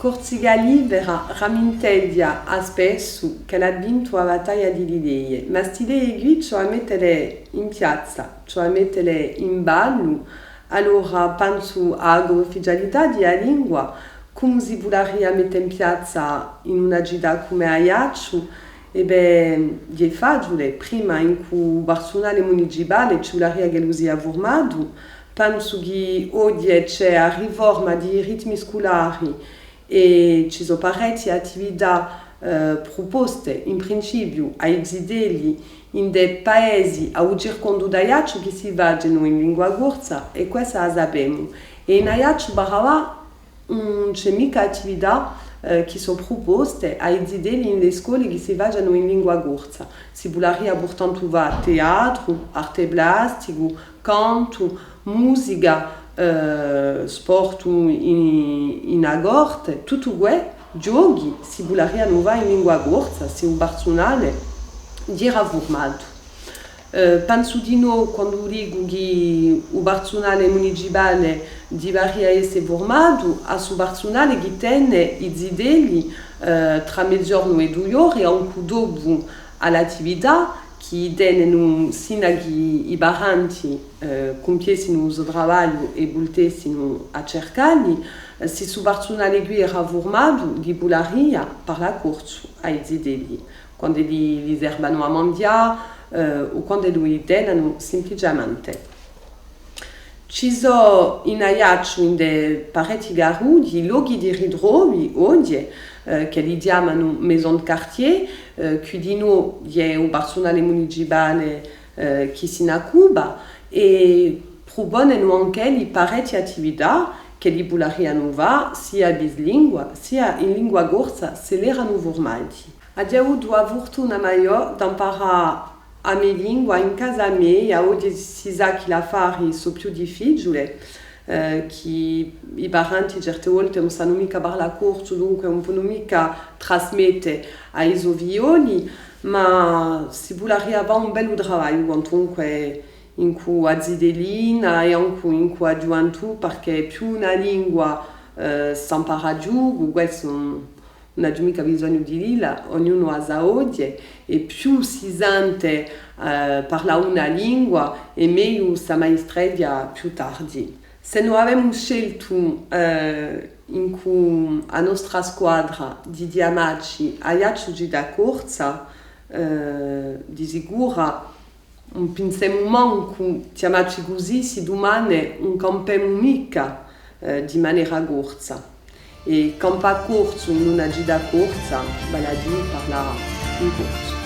Corsica Libera rammenteggia spesso che ha vinto la battaglia di idee, ma queste idee qui, cioè mettere in piazza, cioè mettere in ballo, allora penso all'ufficialità della lingua, come si vorrebbe mettere in piazza in una città come Ajaccio, e beh, è facile, prima in cui il personale municipale ci vorrebbe che lo sia formato, penso che oggi c'è la riforma dei ritmi scolari e ci sono parecchie attività proposte in principio ai zideli in dei paesi a circondo di Ajaccio che si vanno in lingua corsa e questa la sappiamo. E in Ajaccio non c'è mica attività che sono proposte ai zideli in le scuole che si vanno in lingua corsa. Si vorrebbe portanto va teatro, arte plastico, canto, musica, sport in agorte, tutto questo, giochi, si vorrebbe va in lingua corsa, se il personale era formato. Penso di no quando dico che il personale municipale dovrebbe essere formato, a suo personale che tiene i zideli tra mezzogiorno e 2 ore e anche dopo all'attività che tengono sino a che i baranti compiessero il suo lavoro e voltessero a cercarli, se il suo personale qui era formato, gli vorrebbe parlare corso ai zideli, quando li servono a mangiare o quando li tengono semplicemente. Ci sono in Ajaccio in dei parecchi garudi luoghi di ritrovi oggi che li chiamano maison de quartier, qui di noi è un personale municipale che si occupa e propongono anche le parecchie attività che li vorrebbero fare sia bislingua sia in lingua corsa se erano formati. Abbiamo avuto la fortuna maggiore di imparare a mia lingua in casa mia, oggi si sa che l'affari sono più difficili, che i parenti certe volte non sanno mica parlare corso, dunque non possono mica trasmettere ai figlioli, ma si vorrebbe fare un bel lavoro comunque in cui a zidelina e anche in cui a gioventù, perché più una lingua si impara giù, questo non ha mica bisogno di lilla, ognuno ha sa oggi e più si sente parlare una lingua e meglio si maestreggia più tardi. Se noi avevamo scelto in cui la nostra squadra di chiamarci Ajaccio Città Corsa, di sicuro non pensiamo manco chiamarci così se domani non campiamo mica di maniera corsa. E campare corso in una gita corsa, vale a dire parlare in corso.